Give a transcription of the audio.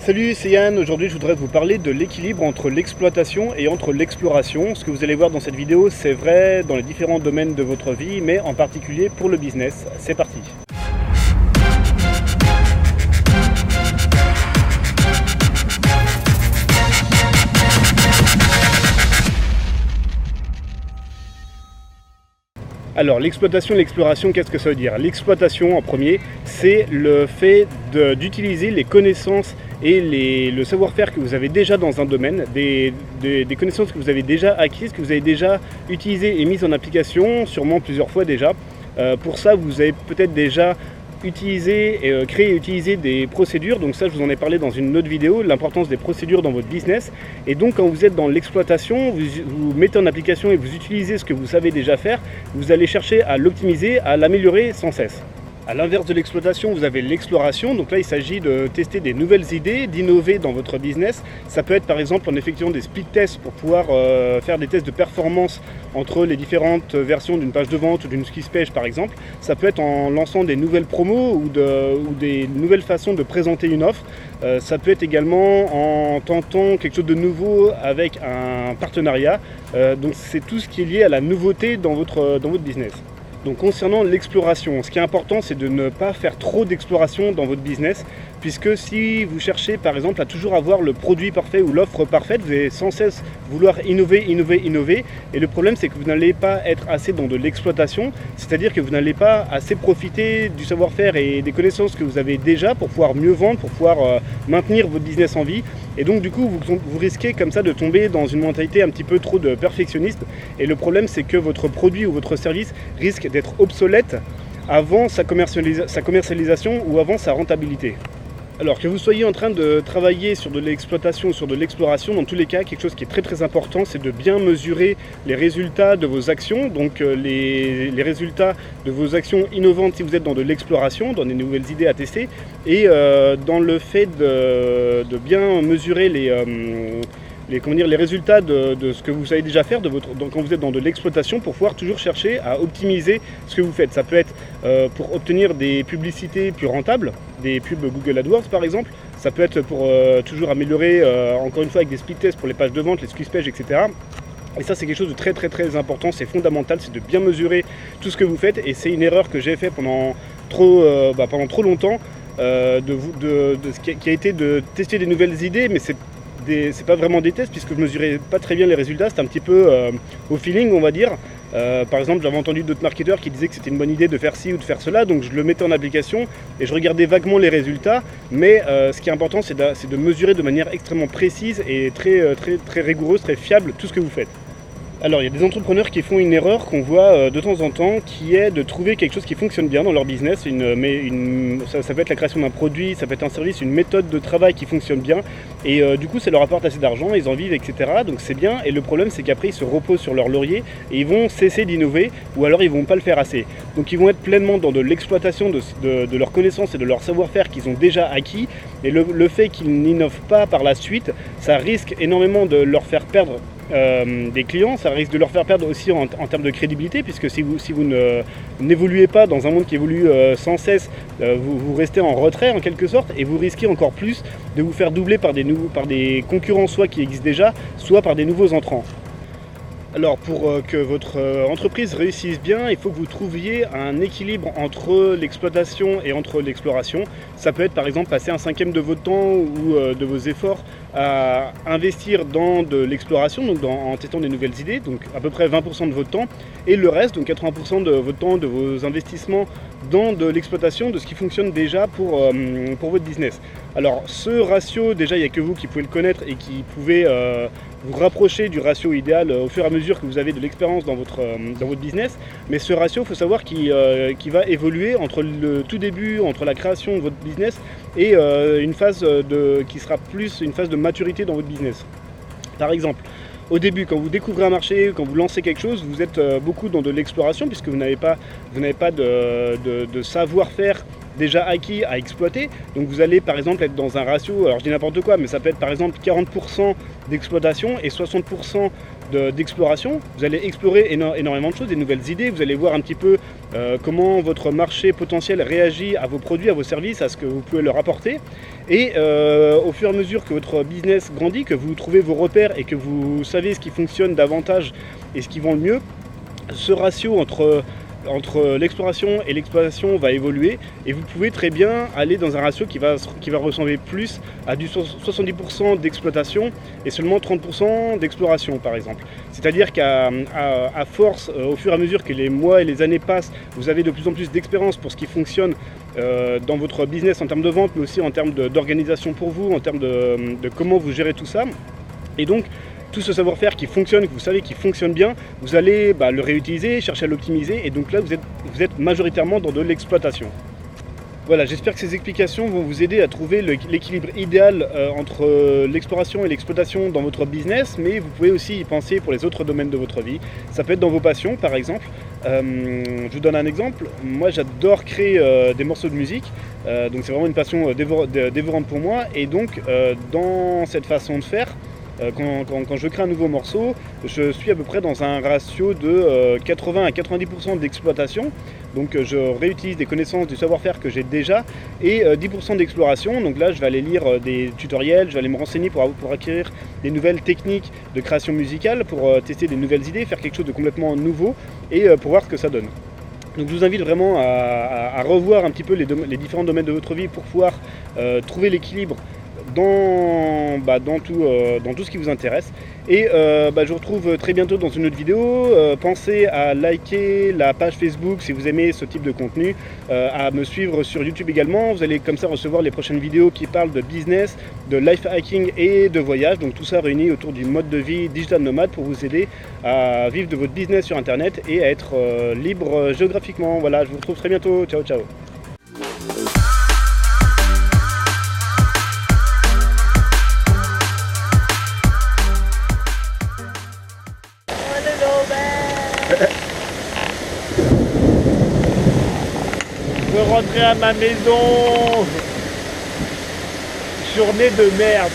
Salut, c'est Yann. Aujourd'hui, je voudrais vous parler de l'équilibre entre l'exploitation et entre l'exploration. Ce que vous allez voir dans cette vidéo, c'est vrai dans les différents domaines de votre vie, mais en particulier pour le business. C'est parti. Alors l'exploitation et l'exploration, qu'est-ce que ça veut dire? L'exploitation en premier, c'est le fait d'utiliser les connaissances et le savoir-faire que vous avez déjà dans un domaine, des connaissances que vous avez déjà acquises, que vous avez déjà utilisées et mises en application, sûrement plusieurs fois déjà. Pour ça, vous avez peut-être déjà créer et utiliser des procédures. Donc ça, je vous en ai parlé dans une autre vidéo, l'importance des procédures dans votre business. Et donc quand vous êtes dans l'exploitation, vous mettez en application et vous utilisez ce que vous savez déjà faire, vous allez chercher à l'optimiser, à l'améliorer sans cesse. A l'inverse de l'exploitation, vous avez l'exploration. Donc là, il s'agit de tester des nouvelles idées, d'innover dans votre business. Ça peut être par exemple en effectuant des speed tests pour pouvoir faire des tests de performance entre les différentes versions d'une page de vente ou d'une squeeze page par exemple. Ça peut être en lançant des nouvelles promos ou des nouvelles façons de présenter une offre. Ça peut être également en tentant quelque chose de nouveau avec un partenariat. Donc c'est tout ce qui est lié à la nouveauté dans votre business. Donc concernant l'exploration, ce qui est important, c'est de ne pas faire trop d'exploration dans votre business, puisque si vous cherchez par exemple à toujours avoir le produit parfait ou l'offre parfaite, vous allez sans cesse vouloir innover, et le problème c'est que vous n'allez pas être assez dans de l'exploitation, c'est-à-dire que vous n'allez pas assez profiter du savoir-faire et des connaissances que vous avez déjà pour pouvoir mieux vendre, pour pouvoir maintenir votre business en vie, et donc du coup vous risquez comme ça de tomber dans une mentalité un petit peu trop de perfectionniste, et le problème c'est que votre produit ou votre service risque d'être obsolète avant sa commercialisation ou avant sa rentabilité. Alors que vous soyez en train de travailler sur de l'exploitation ou sur de l'exploration, dans tous les cas, quelque chose qui est très très important, c'est de bien mesurer les résultats de vos actions, donc les résultats de vos actions innovantes si vous êtes dans de l'exploration, dans des nouvelles idées à tester, et dans le fait de bien mesurer les résultats de ce que vous savez déjà faire quand vous êtes dans de l'exploitation, pour pouvoir toujours chercher à optimiser ce que vous faites. Ça peut être pour obtenir des publicités plus rentables, des pubs Google AdWords par exemple. Ça peut être pour toujours améliorer, encore une fois avec des speed tests pour les pages de vente, les squeeze pages, etc. Et ça c'est quelque chose de très très très important, c'est fondamental, c'est de bien mesurer tout ce que vous faites. Et c'est une erreur que j'ai fait pendant trop longtemps, qui a été de tester des nouvelles idées, mais c'est pas vraiment des tests puisque je mesurais pas très bien les résultats, c'était un petit peu au feeling on va dire. Par exemple, j'avais entendu d'autres marketeurs qui disaient que c'était une bonne idée de faire ci ou de faire cela, donc je le mettais en application et je regardais vaguement les résultats, mais ce qui est important c'est de mesurer de manière extrêmement précise et très, très, très rigoureuse, très fiable tout ce que vous faites. Alors il y a des entrepreneurs qui font une erreur qu'on voit de temps en temps, qui est de trouver quelque chose qui fonctionne bien dans leur business, ça peut être la création d'un produit, ça peut être un service, une méthode de travail qui fonctionne bien, et du coup ça leur apporte assez d'argent, ils en vivent, etc. Donc c'est bien, et le problème c'est qu'après ils se reposent sur leur laurier et ils vont cesser d'innover, ou alors ils vont pas le faire assez. Donc ils vont être pleinement dans de l'exploitation de leurs connaissances et de leur savoir-faire qu'ils ont déjà acquis, et le fait qu'ils n'innovent pas par la suite, ça risque énormément de leur faire perdre des clients, ça risque de leur faire perdre aussi en termes de crédibilité, puisque si vous n'évoluez pas dans un monde qui évolue sans cesse, vous restez en retrait en quelque sorte, et vous risquez encore plus de vous faire doubler par des concurrents soit qui existent déjà, soit par des nouveaux entrants. Alors pour que votre entreprise réussisse bien, il faut que vous trouviez un équilibre entre l'exploitation et entre l'exploration. Ça peut être par exemple passer un cinquième de votre temps ou de vos efforts à investir dans de l'exploration, donc en testant des nouvelles idées, donc à peu près 20% de votre temps, et le reste, donc 80% de votre temps, de vos investissements dans de l'exploitation, de ce qui fonctionne déjà pour votre business. Alors ce ratio, déjà il n'y a que vous qui pouvez le connaître et qui pouvez vous rapprocher du ratio idéal au fur et à mesure que vous avez de l'expérience dans votre business, mais ce ratio, il faut savoir qu'il va évoluer entre le tout début, entre la création de votre business et une phase qui sera plus une phase de maturité dans votre business. Par exemple, au début, quand vous découvrez un marché, quand vous lancez quelque chose, vous êtes beaucoup dans de l'exploration puisque vous n'avez pas de savoir-faire déjà acquis à exploiter. Donc vous allez par exemple être dans un ratio, alors je dis n'importe quoi, mais ça peut être par exemple 40% d'exploitation et 60% d'exploration. Vous allez explorer énormément de choses, des nouvelles idées, vous allez voir un petit peu comment votre marché potentiel réagit à vos produits, à vos services, à ce que vous pouvez leur apporter. Et au fur et à mesure que votre business grandit, que vous trouvez vos repères et que vous savez ce qui fonctionne davantage et ce qui vend le mieux, ce ratio entre l'exploration et l'exploitation va évoluer et vous pouvez très bien aller dans un ratio qui va ressembler plus à du 70% d'exploitation et seulement 30% d'exploration par exemple. C'est-à-dire qu'à force, au fur et à mesure que les mois et les années passent, vous avez de plus en plus d'expérience pour ce qui fonctionne dans votre business en termes de vente, mais aussi en termes d'organisation pour vous, en termes de comment vous gérez tout ça. Et donc, tout ce savoir-faire qui fonctionne, que vous savez qui fonctionne bien, vous allez le réutiliser, chercher à l'optimiser, et donc là vous êtes majoritairement dans de l'exploitation. Voilà, j'espère que ces explications vont vous aider à trouver l'équilibre idéal entre l'exploration et l'exploitation dans votre business, mais vous pouvez aussi y penser pour les autres domaines de votre vie. Ça peut être dans vos passions par exemple. Je vous donne un exemple, moi j'adore créer des morceaux de musique, donc c'est vraiment une passion dévorante pour moi, et donc dans cette façon de faire, quand je crée un nouveau morceau, je suis à peu près dans un ratio de 80 à 90% d'exploitation. Donc je réutilise des connaissances, du savoir-faire que j'ai déjà, et 10% d'exploration. Donc là je vais aller lire des tutoriels, je vais aller me renseigner pour acquérir des nouvelles techniques de création musicale, pour tester des nouvelles idées, faire quelque chose de complètement nouveau et pour voir ce que ça donne. Donc je vous invite vraiment à revoir un petit peu les différents domaines de votre vie pour pouvoir trouver l'équilibre dans tout ce qui vous intéresse. Et je vous retrouve très bientôt dans une autre vidéo. Pensez à liker la page Facebook si vous aimez ce type de contenu, à me suivre sur YouTube également. Vous allez comme ça recevoir les prochaines vidéos qui parlent de business, de life hacking et de voyage. Donc tout ça réuni autour du mode de vie digital nomade pour vous aider à vivre de votre business sur internet et à être libre géographiquement. Voilà, je vous retrouve très bientôt. Ciao ciao. Je veux rentrer à ma maison. Journée de merde.